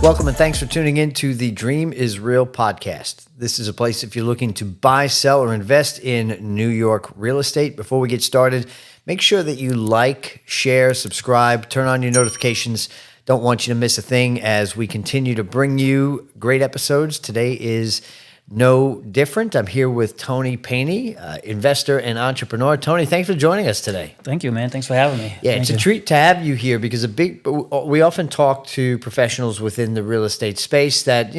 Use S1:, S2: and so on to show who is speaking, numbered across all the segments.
S1: Welcome and thanks for tuning in to the Dream is Real podcast. This is a place if you're looking to buy, sell, or invest in New York real estate. Before we get started, make sure that you like, share, subscribe, turn on your notifications. Don't want you to miss a thing as we continue to bring you great episodes. Today is no different. I'm here with Tony Payne, investor and entrepreneur. Tony, thanks for joining us today.
S2: Thank you, man. Thanks for having me.
S1: Yeah, it's a treat to have you here because we often talk to professionals within the real estate space that,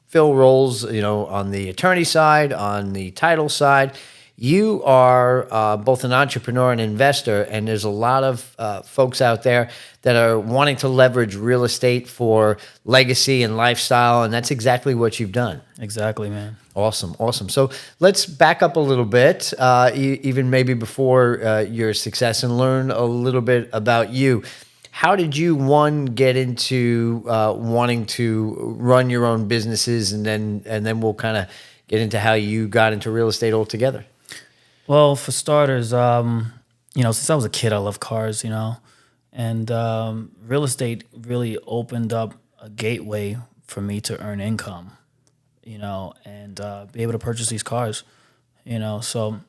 S1: fill roles, on the attorney side, on the title side. You are both an entrepreneur and investor, and there's a lot of folks out there that are wanting to leverage real estate for legacy and lifestyle, and that's exactly what you've done.
S2: Exactly, man.
S1: Awesome. So let's back up a little bit, even maybe before your success, and learn a little bit about you. How did you, get into wanting to run your own businesses, and then we'll kind of get into how you got into real estate altogether?
S2: Well, for starters, since I was a kid, I love cars, and real estate really opened up a gateway for me to earn income, and be able to purchase these cars, so.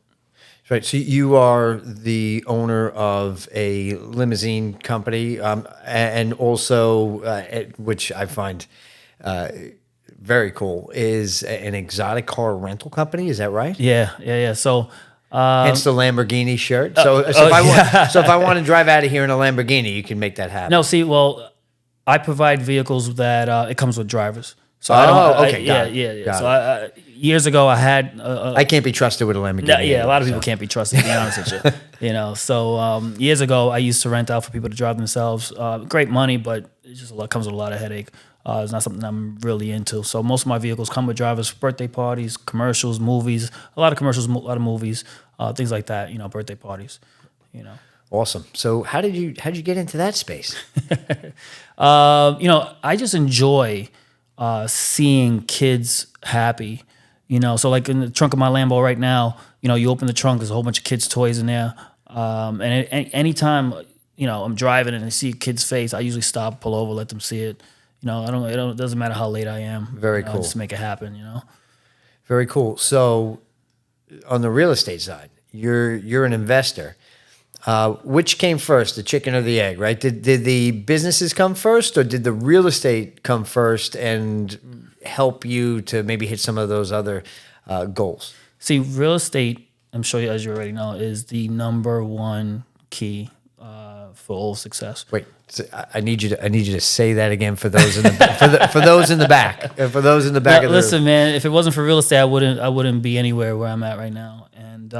S1: Right. So you are the owner of a limousine company, and also, which I find very cool, is an exotic car rental company. Is that right?
S2: Yeah. So.
S1: Hence the Lamborghini shirt. So if I want to drive out of here in a Lamborghini, you can make that happen.
S2: No, see, I provide vehicles that it comes with drivers. So
S1: okay.
S2: Got it. So years ago, I had.
S1: I can't be trusted with a Lamborghini.
S2: Yeah, a lot of people can't be trusted. To be honest with you, So years ago, I used to rent out for people to drive themselves. Great money, but it just comes with a lot of headache. It's not something I'm really into. So most of my vehicles come with drivers, birthday parties, commercials, movies. A lot of commercials, a lot of movies, things like that. Birthday parties.
S1: Awesome. So how did you get into that space?
S2: I just enjoy seeing kids happy. So like in the trunk of my Lambo right now, you open the trunk, there's a whole bunch of kids' toys in there. And anytime I'm driving and I see a kid's face, I usually stop, pull over, let them see it. It doesn't matter how late I am.
S1: Very cool.
S2: Just make it happen,
S1: Very cool. So on the real estate side, you're an investor. Which came first, the chicken or the egg, right? Did the businesses come first, or did the real estate come first and help you to maybe hit some of those other goals?
S2: See, real estate, I'm sure as you already know, is the number one key for all success.
S1: Wait, so I need you to say that again for those in the for those in the back. For those in the back of the
S2: listen,
S1: room.
S2: man, if it wasn't for real estate, I wouldn't be anywhere where I'm at right now. And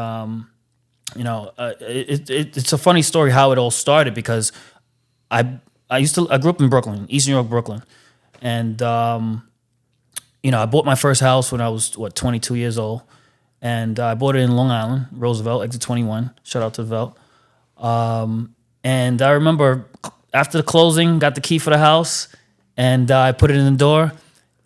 S2: it's a funny story how it all started, because I grew up in Brooklyn, East New York, Brooklyn, and I bought my first house when I was 22 years old, and I bought it in Long Island, Roosevelt, exit 21. Shout out to the Velt. And I remember after the closing, got the key for the house, and I put it in the door.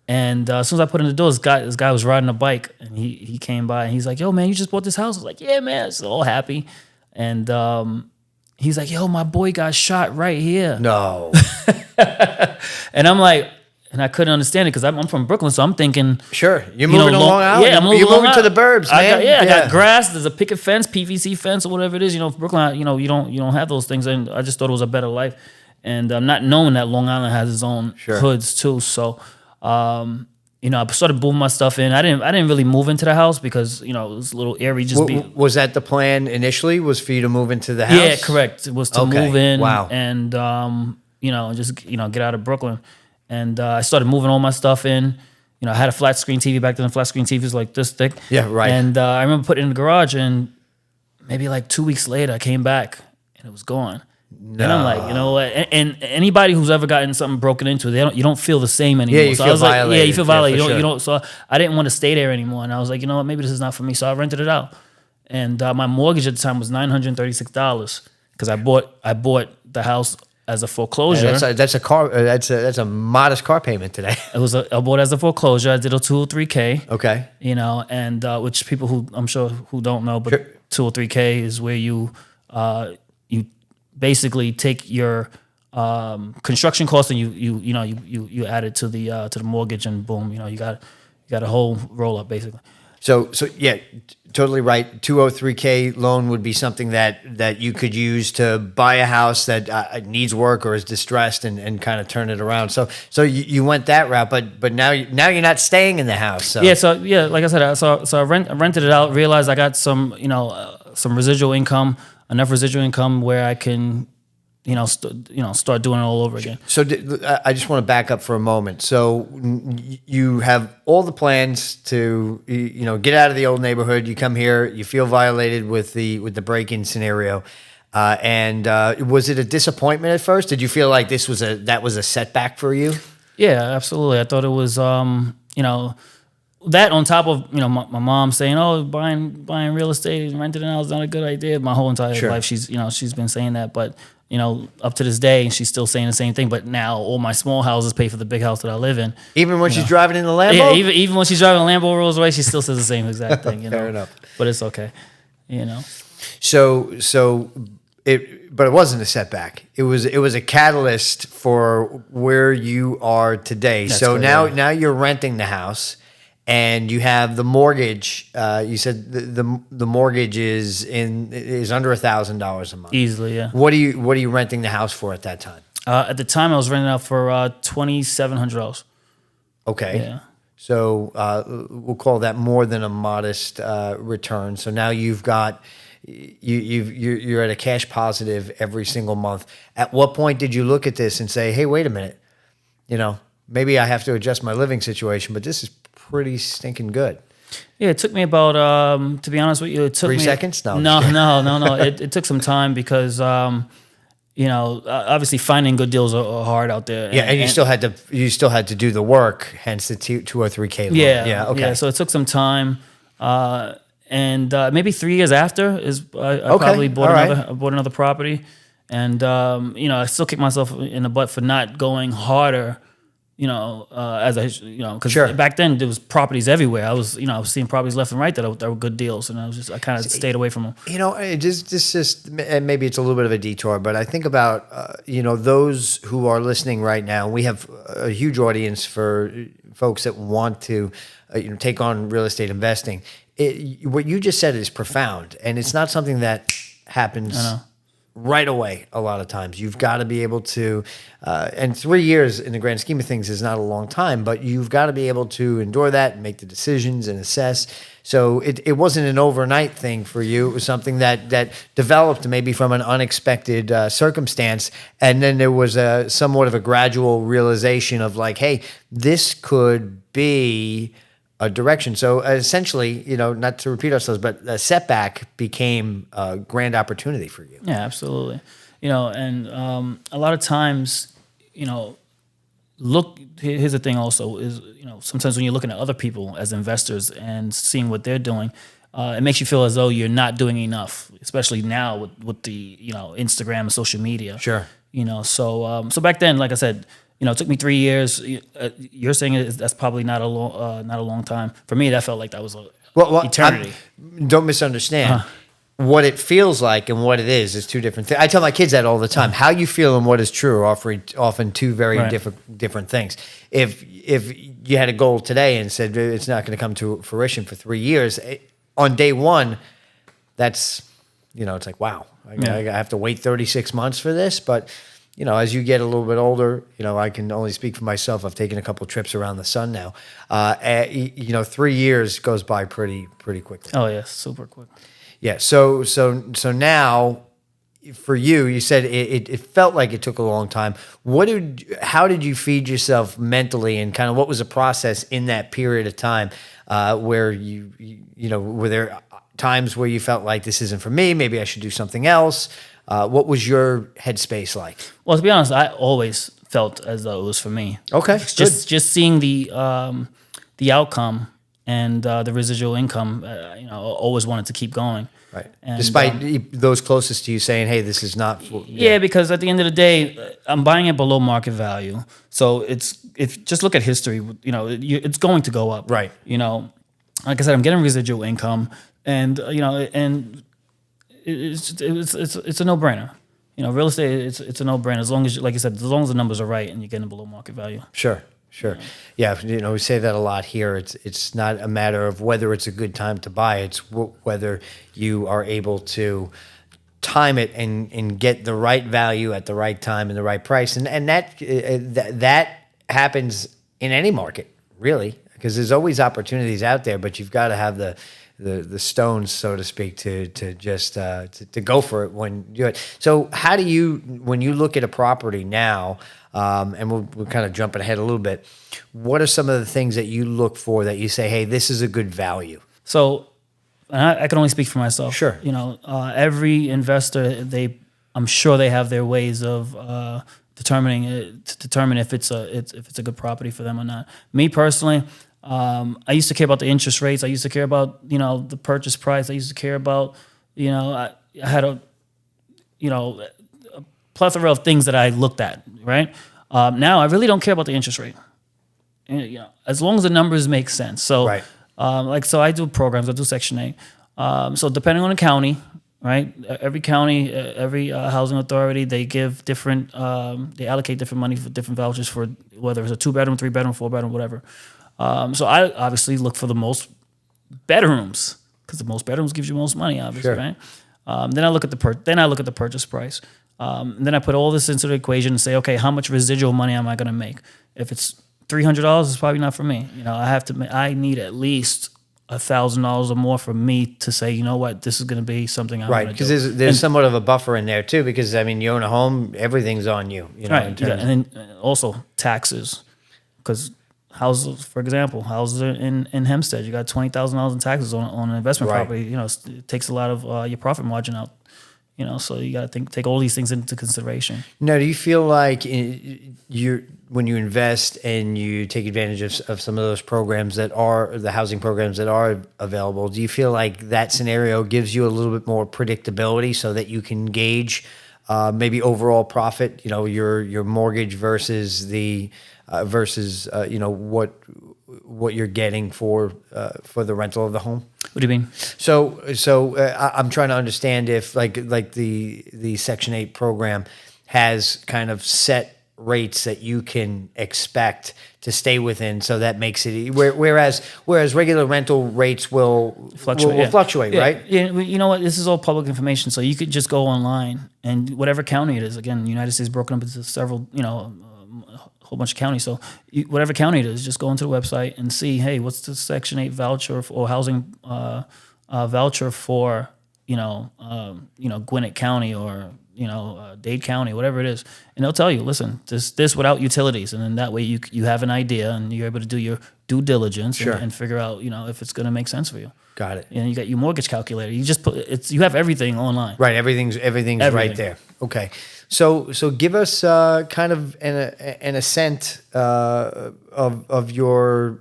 S2: And as soon as I put it in the door, this guy was riding a bike, and he came by, and he's like, "Yo, man, you just bought this house?" I was like, "Yeah, man." I was all happy. And he's like, "Yo, my boy got shot right here."
S1: No.
S2: And I'm like, and I couldn't understand it because I'm from Brooklyn, so I'm thinking,
S1: sure, you're moving to Long Island.
S2: Yeah,
S1: you're moving to the burbs, man.
S2: I got grass. There's a picket fence, PVC fence, or whatever it is. Brooklyn, you don't have those things, and I just thought it was a better life. And not knowing that Long Island has its own hoods too, so. I started moving my stuff in. I didn't really move into the house because it was a little airy.
S1: Was that the plan initially? Was for you to move into the house?
S2: Yeah, correct. It was to move in.
S1: Wow.
S2: And just get out of Brooklyn. And I started moving all my stuff in. I had a flat screen TV back then. A flat screen TV was like this thick.
S1: Yeah, right.
S2: And I remember putting it in the garage, and maybe like 2 weeks later, I came back and it was gone. No. And I'm like, and anybody who's ever gotten something broken into, you don't feel the same anymore.
S1: Yeah, you feel violated.
S2: You feel violated. You don't. So I didn't want to stay there anymore, and I was like, you know what, maybe this is not for me. So I rented it out, and my mortgage at the time was $936 because I bought the house as a foreclosure.
S1: Yeah, that's a modest car payment today.
S2: I bought it as a foreclosure. I did a 203K.
S1: Okay.
S2: And which people who I'm sure who don't know, but 203K is where you basically take your construction costs, and you add it to the mortgage, and boom, you got a whole roll up basically.
S1: So yeah, totally right. 203K loan would be something that you could use to buy a house that needs work or is distressed and kind of turn it around. So you went that route, but now you're not staying in the house. So.
S2: Yeah, like I said, I rented it out. Realized I got some residual income, enough residual income where I can start doing it all over again.
S1: So I just want to back up for a moment. So you have all the plans to get out of the old neighborhood. You come here. You feel violated with the break-in scenario, and was it a disappointment at first? Did you feel like that was a setback for you?
S2: Yeah, absolutely. I thought it was that on top of my mom saying, "Oh, buying real estate and renting it out is not a good idea." My whole entire life, she's been saying that, but. Up to this day, she's still saying the same thing. But now all my small houses pay for the big house that I live in.
S1: Even when she's driving in the Lambo?
S2: Yeah, even when she's driving a Lambo rolls away, she still says the same exact thing.
S1: Fair enough.
S2: But it's okay.
S1: So but it wasn't a setback. It was a catalyst for where you are today.
S2: That's
S1: so
S2: correct,
S1: now you're renting the house. And you have the mortgage. You said the mortgage is under $1,000 a month
S2: Easily, yeah.
S1: What are you renting the house for at that time?
S2: At the time, I was renting out for $2,700.
S1: Okay.
S2: Yeah.
S1: So we'll call that more than a modest return. So now you've got you're at a cash positive every single month. At what point did you look at this and say, "Hey, wait a minute, maybe I have to adjust my living situation, but this is pretty stinking good"?
S2: Yeah, it took me about, to be honest with you, it took
S1: 3
S2: me
S1: seconds. No.
S2: No. It took some time because, obviously finding good deals are hard out there.
S1: Yeah, and you still had to do the work. Hence the 203K loan.
S2: Yeah.
S1: Okay.
S2: Yeah. So it took some time, and maybe 3 years after I probably bought another property, and I still kick myself in the butt for not going harder. Because back then there was properties everywhere. I was seeing properties left and right that were good deals, and I kind of stayed away from them.
S1: It just maybe it's a little bit of a detour, but I think about those who are listening right now. We have a huge audience for folks that want to take on real estate investing. What you just said is profound, and it's not something that happens right away. A lot of times you've got to be able to, and 3 years in the grand scheme of things is not a long time, but you've got to be able to endure that and make the decisions and assess. So it wasn't an overnight thing for you. It was something that developed maybe from an unexpected circumstance. And then there was somewhat of a gradual realization of like, hey, this could be a direction. So essentially, not to repeat ourselves, but a setback became a grand opportunity for you.
S2: Yeah, absolutely. And a lot of times, here's the thing also is, sometimes when you're looking at other people as investors and seeing what they're doing, it makes you feel as though you're not doing enough, especially now with the, Instagram and social media.
S1: Sure.
S2: So back then, like I said, it took me 3 years. You're saying that's probably not a long time. For me, that felt like that was eternity.
S1: Don't misunderstand. What it feels like and what it is two different things. I tell my kids that all the time. How you feel and what is true are often two very different things. If you had a goal today and said it's not going to come to fruition for 3 years, on day one, that's it's like, wow, I have to wait 36 months for this, but. As you get a little bit older, I can only speak for myself. I've taken a couple trips around the sun now. 3 years goes by pretty quickly.
S2: Oh yeah, super quick.
S1: Yeah. So now, for you, you said it felt like it took a long time. How did you feed yourself mentally, and kind of what was the process in that period of time where were there times where you felt like this isn't for me? Maybe I should do something else. What was your headspace like?
S2: Well, to be honest, I always felt as though it was for me.
S1: Okay,
S2: just seeing the outcome and the residual income, always wanted to keep going.
S1: Right. And, despite those closest to you saying, "Hey, this is not."
S2: Yeah, because at the end of the day, I'm buying it below market value. So just look at history. It's going to go up.
S1: Right.
S2: Like I said, I'm getting residual income, and it's a no-brainer. real estate, it's a no-brainer as long as, like I said, as long as the numbers are right and you're getting below market value.
S1: Sure. Sure. Yeah. We say that a lot here. It's not a matter of whether it's a good time to buy. It's whether you are able to time it and get the right value at the right time and the right price. And that happens in any market, really, because there's always opportunities out there, but you've got to have the stones, so to speak, to just to go for it when you do it. So how do you, when you look at a property now, and we're kind of jumping ahead a little bit, what are some of the things that you look for that you say, hey, this is a good value?
S2: So, and I can only speak for myself.
S1: Sure.
S2: Every investor, I'm sure they have their ways of determine if it's a good property for them or not. Me personally, I used to care about the interest rates. I used to care about the purchase price. I used to care about I had a plethora of things that I looked at. Right now, I really don't care about the interest rate. And, as long as the numbers make sense. So,
S1: right.
S2: So I do programs. I do Section 8. So depending on the county, right? Every county, every housing authority, they give different. They allocate different money for different vouchers for whether it's a 2-bedroom, 3-bedroom, 4-bedroom, whatever. So I obviously look for the most bedrooms because the most bedrooms gives you most money, obviously,
S1: Sure.
S2: right? Then I look at the purchase price. Then I put all this into the equation and say, okay, how much residual money am I going to make? If it's $300, it's probably not for me. I need at least $1,000 or more for me to say, you know what, this is going to be something I
S1: Right,
S2: want to do.
S1: because there's somewhat of a buffer in there too. Because you own a home, everything's on you.
S2: Right,
S1: in terms
S2: and then also taxes, because houses, for example, houses in Hempstead, you got $20,000 in taxes on an investment
S1: Right.
S2: property. It takes a lot of your profit margin out. So you got to take all these things into consideration.
S1: Now, do you feel like when you invest and you take advantage of some of those programs that are the housing programs that are available, do you feel like that scenario gives you a little bit more predictability so that you can gauge maybe overall profit, your mortgage versus the what you're getting for the rental of the home?
S2: What do you mean?
S1: So I'm trying to understand if like the Section 8 program has kind of set rates that you can expect to stay within, so that makes it whereas regular rental rates will fluctuate,
S2: Yeah.
S1: right?
S2: Yeah, you know what? This is all public information, so you could just go online and whatever county it is. Again, the United States is broken up into several, a whole bunch of counties. So whatever county it is, just go into the website and see, hey, what's the Section 8 voucher or housing voucher for, Gwinnett County or Dade County, whatever it is, and they'll tell you, listen, this without utilities, and then that way you have an idea and you're able to do your due diligence
S1: Sure.
S2: and figure out if it's going to make sense for you.
S1: Got it.
S2: And you got your mortgage calculator. You just you have everything online.
S1: Right, everything's right there. Okay, so give us kind of an ascent of your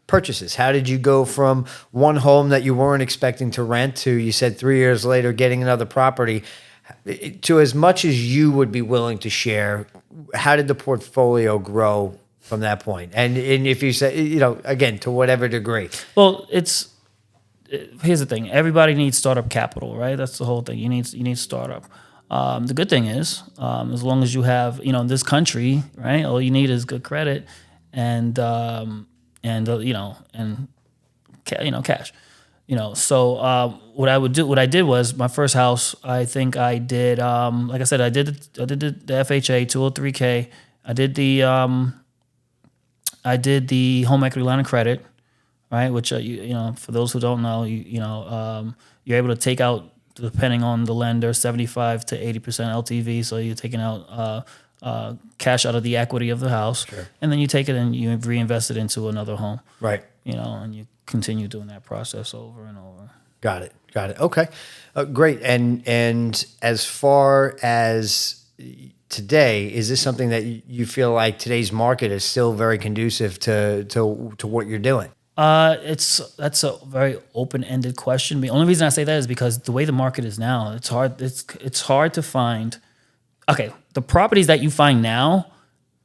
S1: purchases. How did you go from one home that you weren't expecting to rent to, you said 3 years later, getting another property, to as much as you would be willing to share? How did the portfolio grow from that point? And if you say, again, to whatever degree.
S2: Well, here's the thing. Everybody needs startup capital, right? That's the whole thing. You need startup. The good thing is, as long as you have, in this country, right, all you need is good credit and cash. So what I did was my first house. I think I did, like I said, I did the FHA 203K. I did the home equity line of credit, right? Which for those who don't know, you're able to take out, depending on the lender, 75 to 80% LTV. So you're taking out cash out of the equity of the house,
S1: Sure.
S2: and then you take it and you reinvest it into another home.
S1: Right.
S2: And you continue doing that process over and over.
S1: Got it. Okay. Great. And as far as today, is this something that you feel like today's market is still very conducive to what you're doing?
S2: That's a very open-ended question. The only reason I say that is because the way the market is now, it's hard to find. Okay, the properties that you find now,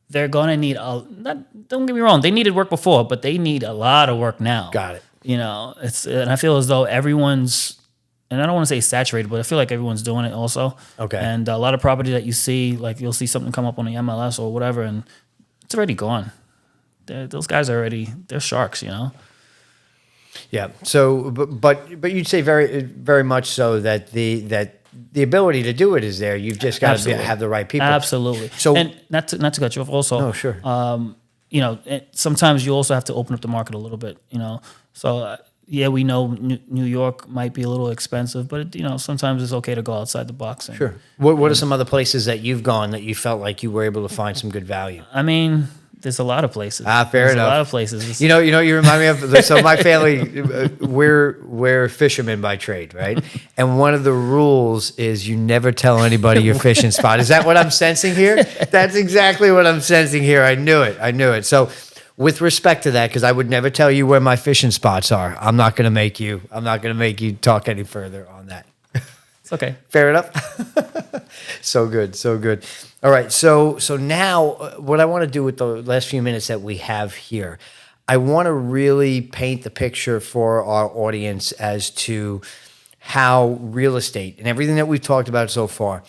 S2: they're gonna need don't get me wrong, they needed work before, but they need a lot of work now.
S1: Got it.
S2: And I feel as though everyone's, and I don't want to say saturated, but I feel like everyone's doing it also.
S1: Okay.
S2: And a lot of property that you see, like you'll see something come up on the MLS or whatever, and it's already gone. Those guys are they're sharks, you know?
S1: Yeah. So, but you'd say very much so that the ability to do it is there. You've just got to have the right people.
S2: Absolutely.
S1: So,
S2: and not to cut you off. Also,
S1: oh sure.
S2: You know, sometimes you also have to open up the market a little bit. You know, so yeah, we know New York might be a little expensive, but you know, sometimes it's okay to go outside the box. And,
S1: Sure. What are some other places that you've gone that you felt like you were able to find some good value?
S2: I mean, there's a lot of places.
S1: Fair enough.
S2: A lot of places.
S1: You know, you remind me of. So my family, we're fishermen by trade, right? And one of the rules is you never tell anybody your fishing spot. Is that what I'm sensing here? That's exactly what I'm sensing here. I knew it. So, with respect to that, because I would never tell you where my fishing spots are, I'm not going to make you talk any further on that.
S2: It's okay.
S1: Fair enough. So good. All right. So now what I want to do with the last few minutes that we have here, I want to really paint the picture for our audience as to how real estate and everything that we've talked about so far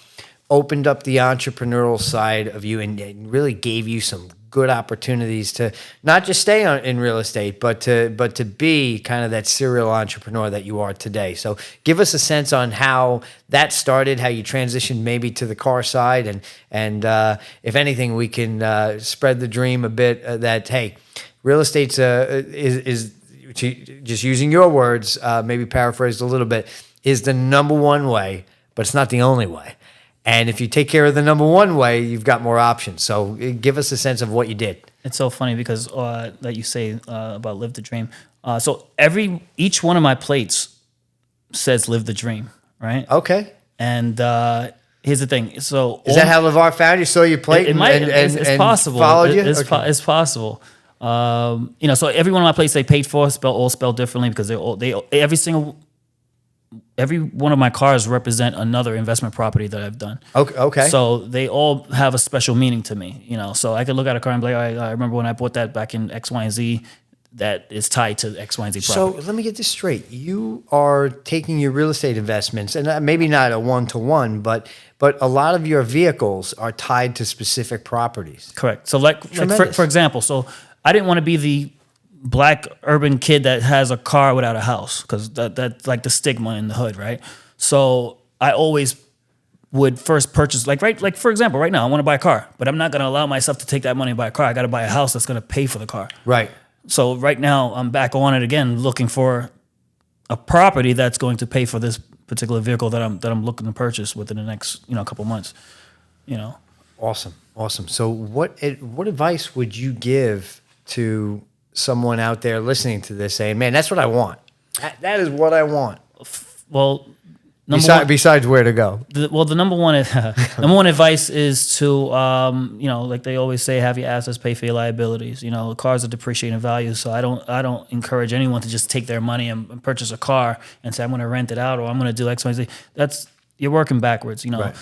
S1: opened up the entrepreneurial side of you and really gave you some good opportunities to not just stay in real estate, but to be kind of that serial entrepreneur that you are today. So give us a sense on how that started, how you transitioned maybe to the car side, and if anything, we can spread the dream a bit that hey, real estate's is just using your words, maybe paraphrased a little bit, is the number one way, but it's not the only way. And if you take care of the number one way, you've got more options. So give us a sense of what you did.
S2: It's so funny because that you say about live the dream. So each one of my plates says live the dream, right?
S1: Okay.
S2: And here's the thing. So
S1: is that how LeVar found you? Saw your plate
S2: it's possible.
S1: Followed you?
S2: It's possible. You know, so every one of my plates they paid for all spelled differently because every one of my cars represent another investment property that I've done.
S1: Okay.
S2: So they all have a special meaning to me, you know. So I could look at a car and be like, I remember when I bought that back in X, Y, and Z that is tied to X, Y, and Z property.
S1: So let me get this straight. You are taking your real estate investments, and maybe not a one-to-one, but a lot of your vehicles are tied to specific properties.
S2: Correct. So like for example, so I didn't want to be the black urban kid that has a car without a house because that's like the stigma in the hood, right? So I always would first purchase, like for example, right now I want to buy a car, but I'm not going to allow myself to take that money and buy a car. I got to buy a house that's going to pay for the car.
S1: Right.
S2: So right now I'm back on it again, looking for a property that's going to pay for this particular vehicle that I'm looking to purchase within the next couple months. You know.
S1: Awesome. So what advice would you give to someone out there listening to this saying, man, that's what I want. That is what I want.
S2: Well,
S1: besides where to go.
S2: The number one advice is to, like they always say, have your assets pay for your liabilities. You know, cars are depreciating in value, so I don't encourage anyone to just take their money and purchase a car and say I'm going to rent it out or I'm going to do X, Y, Z. You're working backwards. You know, right.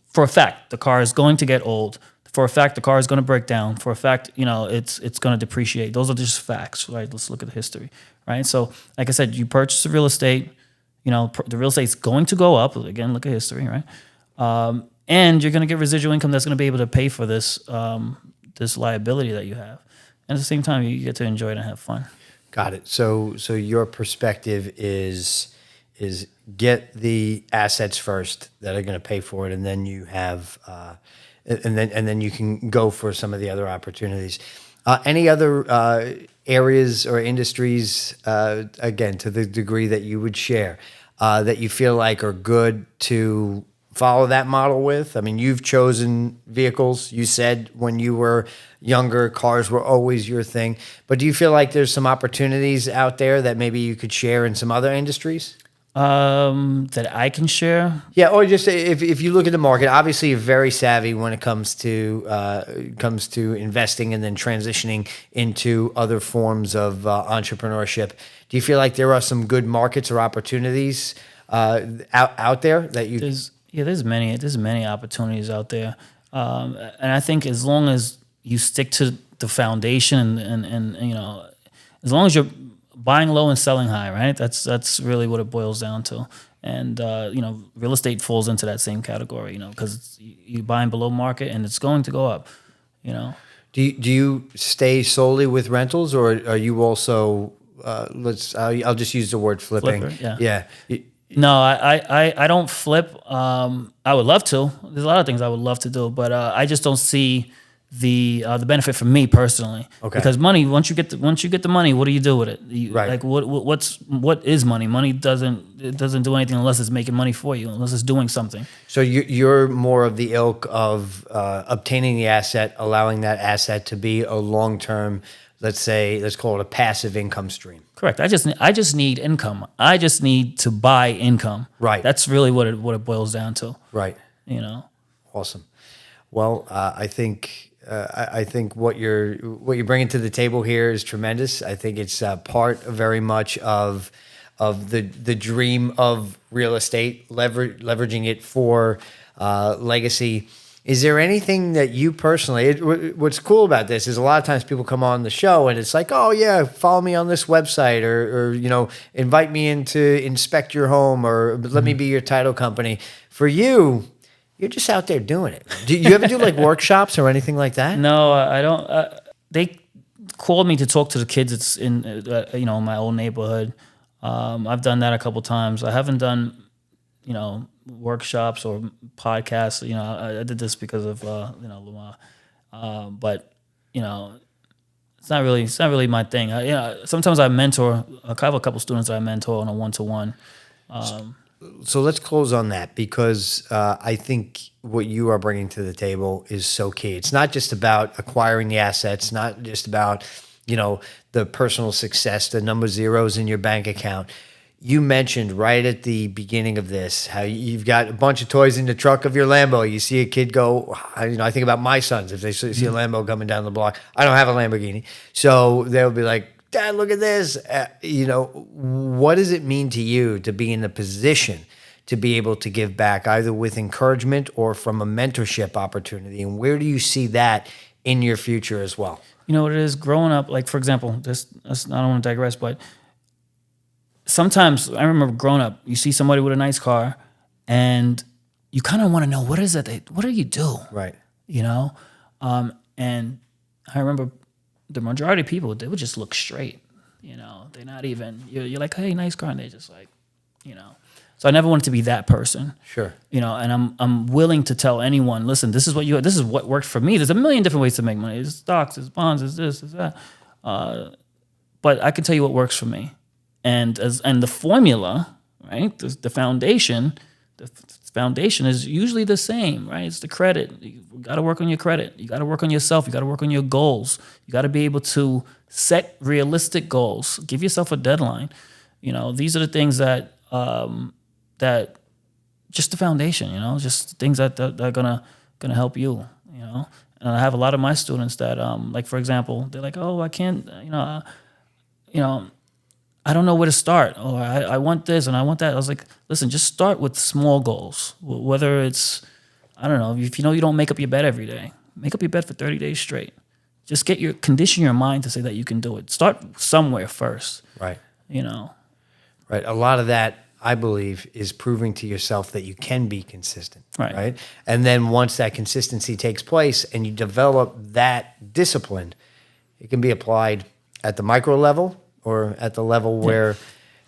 S2: For a fact, the car is going to get old. For a fact, the car is going to break down. For a fact, it's going to depreciate. Those are just facts, right? Let's look at the history, right? So, like I said, you purchase the real estate. The real estate's going to go up. Again, look at history, right? And you're going to get residual income that's going to be able to pay for this this liability that you have. And at the same time, you get to enjoy it and have fun.
S1: Got it. So your perspective is get the assets first that are going to pay for it, and then you have. And then you can go for some of the other opportunities. Any other areas or industries, again, to the degree that you would share, that you feel like are good to follow that model with? I mean, you've chosen vehicles. You said when you were younger, cars were always your thing. But do you feel like there's some opportunities out there that maybe you could share in some other industries?
S2: That I can share?
S1: Yeah, or just if you look at the market, obviously you're very savvy when it comes to investing and then transitioning into other forms of entrepreneurship. Do you feel like there are some good markets or opportunities out there that you?
S2: There's many opportunities out there, and I think as long as you stick to the foundation and as long as you're buying low and selling high, right? That's really what it boils down to. And real estate falls into that same category, because you're buying below market and it's going to go up,
S1: Do you stay solely with rentals, or are you also I'll just use the word flipping.
S2: Flipper,
S1: Yeah.
S2: No, I don't flip. I would love to. There's a lot of things I would love to do, but I just don't see the benefit for me personally.
S1: Okay.
S2: Because money, once you get the money, what do you do with it?
S1: Right.
S2: Like what is money? Money doesn't do anything unless it's making money for you, unless it's doing something.
S1: So you're more of the ilk of obtaining the asset, allowing that asset to be a long-term, let's call it a passive income stream.
S2: Correct. I just need income. I just need to buy income.
S1: Right.
S2: That's really what it boils down to.
S1: Right. Awesome. Well, I think what you're bringing to the table here is tremendous. I think it's part very much of the dream of real estate, leveraging it for legacy. Is there anything that you personally? What's cool about this is a lot of times people come on the show and it's like, oh yeah, follow me on this website, or invite me in to inspect your home, or let me be your title company. For you, you're just out there doing it. Do you ever do like workshops or anything like that?
S2: No, I don't. They called me to talk to the kids. It's in my old neighborhood. I've done that a couple times. I haven't done workshops or podcasts. I did this because of Lamar. But it's not really my thing. Sometimes I mentor. I have a couple students that I mentor on a 1-to-1.
S1: So let's close on that, because I think what you are bringing to the table is so key. It's not just about acquiring the assets, not just about, the personal success, the number of zeros in your bank account. You mentioned right at the beginning of this how you've got a bunch of toys in the truck of your Lambo. You see a kid go, I think about my sons. If they see a Lambo coming down the block, I don't have a Lamborghini. So they'll be like, Dad, look at this. What does it mean to you to be in the position to be able to give back, either with encouragement or from a mentorship opportunity? And where do you see that in your future as well?
S2: You know what it is? Growing up, like, for example, I don't want to digress, but sometimes I remember growing up, you see somebody with a nice car and you kind of want to know, what is it? What do you do?
S1: Right.
S2: And I remember the majority of people, they would just look straight, they're not even, you're like, hey, nice car. And they're just like, so I never wanted to be that person.
S1: Sure.
S2: And I'm willing to tell anyone, listen, this is what worked for me. There's a million different ways to make money. There's stocks, there's bonds, there's this, there's that. But I can tell you what works for me. And the formula, right? The foundation is usually the same, right? It's the credit. You got to work on your credit. You got to work on yourself. You got to work on your goals. You got to be able to set realistic goals. Give yourself a deadline. These are the things that just the foundation. Just things that are gonna help you. And I have a lot of my students that, like, for example, they're like, oh, I can't, I don't know where to start, or I want this and I want that. I was like, listen, just start with small goals. Whether it's, I don't know, if you don't make up your bed every day, make up your bed for 30 days straight. Just condition your mind to say that you can do it. Start somewhere first.
S1: Right.
S2: Right.
S1: A lot of that, I believe, is proving to yourself that you can be consistent.
S2: Right.
S1: And then once that consistency takes place and you develop that discipline, it can be applied at the micro level or at the level where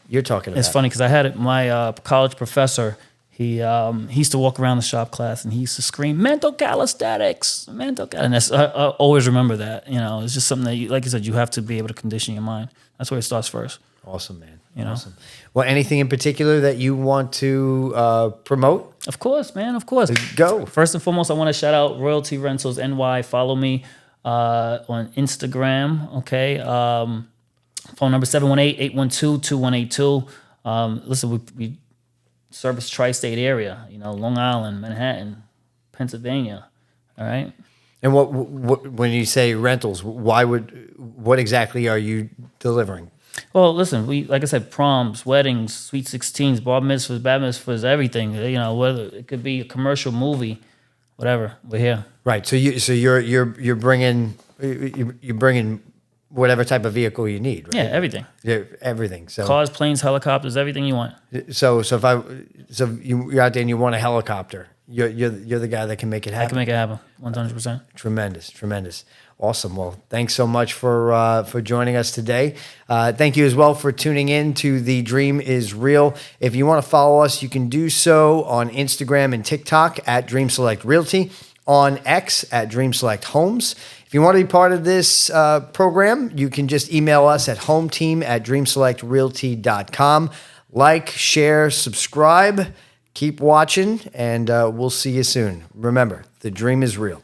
S1: you're talking about.
S2: It's funny because I had my college professor. He used to walk around the shop class and he used to scream, "Mental calisthenics, mental." And I always remember that. It's just something that, like you said, you have to be able to condition your mind. That's where it starts first.
S1: Awesome, man. Awesome. Well, anything in particular that you want to promote?
S2: Of course, man. Of course.
S1: Go.
S2: First and foremost, I want to shout out Royalty Rentals NY. Follow me on Instagram. Okay. Phone number 718-812-2182. Listen, we service tri-state area, Long Island, Manhattan, Pennsylvania. All right.
S1: And what when you say rentals, what exactly are you delivering?
S2: Well, listen, like I said, proms, weddings, sweet 16s, bar mitzvahs, bat mitzvahs, everything. Whether it could be a commercial, movie, whatever. We're here.
S1: Right. So you're bringing
S2: Yeah.
S1: type of vehicle you need, right?
S2: Yeah, everything.
S1: Yeah, everything. So
S2: Cars, planes, helicopters, everything you want.
S1: you're out there and you want a helicopter, you're the guy that can make it
S2: I
S1: happen.
S2: can make it happen, 100%.
S1: Tremendous. Awesome. Well, thanks so much for joining us today. Thank you as well for tuning in to The Dream is Real. If you want to follow us, you can do so on Instagram and TikTok at Dream Select Realty, on X at Dream Select Homes. If you want to be part of this program, you can just email us at hometeam@dreamselectrealty.com. Like, share, subscribe, keep watching, and we'll see you soon. Remember, the dream is real.